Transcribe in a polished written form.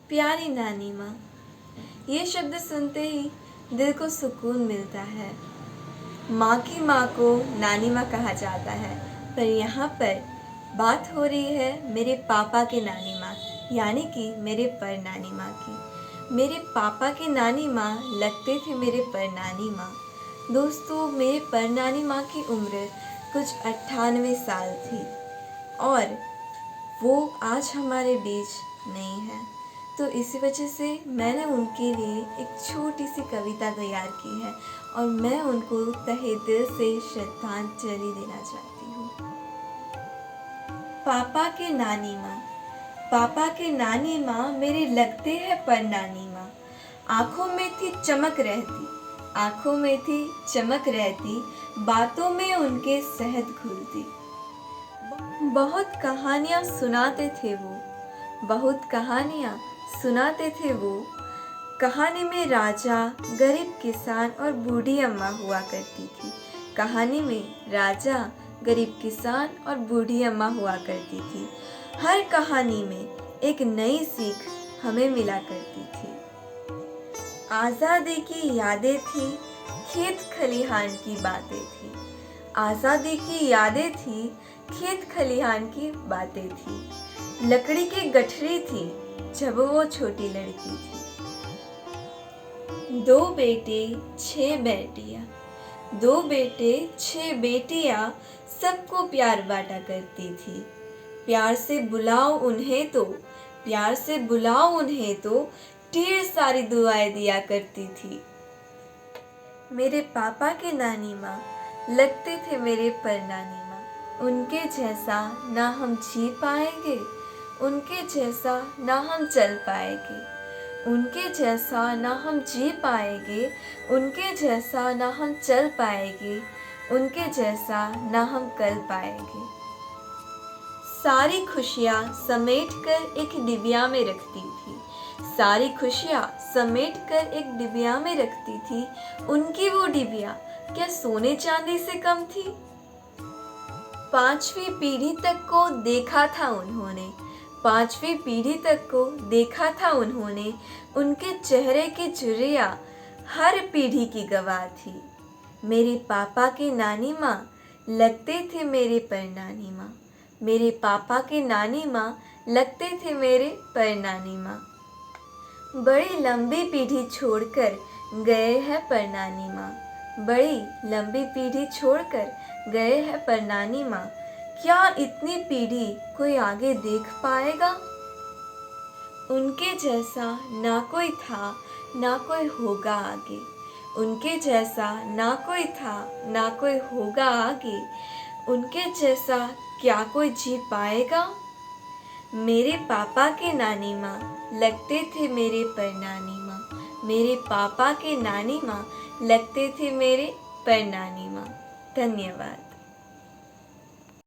प्यारी नानी माँ। ये शब्द सुनते ही दिल को सुकून मिलता है। माँ की माँ को नानी माँ कहा जाता है, पर यहाँ पर बात हो रही है मेरे पापा के नानी माँ यानी कि मेरे पर नानी माँ की। मेरे पापा के नानी माँ लगते थे मेरे पर नानी माँ। दोस्तों, मेरे पर नानी माँ की उम्र कुछ 98 साल थी और वो आज हमारे बीच नहीं है। तो इसी वजह से मैंने उनके लिए एक छोटी सी कविता तैयार की है और मैं उनको तहे दिल से श्रद्धांजलि देना चाहती हूँ। पापा के नानी माँ। पापा के नानी माँ मेरे लगते हैं पर नानी माँ। आँखों में थी चमक रहती, आँखों में थी चमक रहती, बातों में उनके शहद घुलती। बहुत कहानियाँ सुनाते थे वो, बहुत कहानियाँ सुनाते थे वो। कहानी में राजा, गरीब किसान और बूढ़ी अम्मा हुआ करती थी। कहानी में राजा, गरीब किसान और बूढ़ी अम्मा हुआ करती थी। हर कहानी में एक नई सीख हमें मिला करती थी। आज़ादी की यादें थी, खेत खलिहान की बातें थी। आज़ादी की यादें थी, खेत खलिहान की बातें थी। लकड़ी की गठरी थी जब वो छोटी लड़की थी। 2 बेटे 6 बेटियाँ, 2 बेटे 6 बेटियाँ, सबको प्यार बांटा करती थी। प्यार से बुलाओ उन्हें तो, प्यार से बुलाओ उन्हें तो, ढेर सारी दुआएं दिया करती थी। मेरे पापा के नानी माँ लगते थे मेरे पर नानी माँ। उनके जैसा ना हम जी पाएंगे, उनके जैसा ना हम चल पाएंगे, उनके जैसा ना हम जी पाएंगे, उनके जैसा ना हम चल पाएंगे, उनके जैसा ना हम कर पाएंगे। सारी खुशियाँ समेट कर एक डिबिया में रखती थी, सारी खुशियाँ समेट कर एक डिबिया में रखती थी। उनकी वो डिबिया क्या सोने चांदी से कम थी? 5वीं पीढ़ी तक को देखा था उन्होंने, 5वीं पीढ़ी तक को देखा था उन्होंने। उनके चेहरे की झुर्रियाँ हर पीढ़ी की गवाह थी। मेरे पापा के नानी माँ लगते थे मेरे पर नानी माँ। मेरे पापा के नानी माँ लगते थे मेरे पर नानी माँ। बड़ी लंबी पीढ़ी छोड़कर गए हैं पर नानी माँ, बड़ी लंबी पीढ़ी छोड़कर गए हैं पर नानी माँ। क्या इतनी पीढ़ी कोई आगे देख पाएगा? उनके जैसा ना कोई था, ना कोई होगा आगे। उनके जैसा ना कोई था, ना कोई होगा आगे। उनके जैसा क्या कोई जी पाएगा? मेरे पापा के नानी माँ लगते थे मेरे पर नानी माँ। मेरे पापा के नानी माँ लगते थे मेरे पर नानी माँ। धन्यवाद।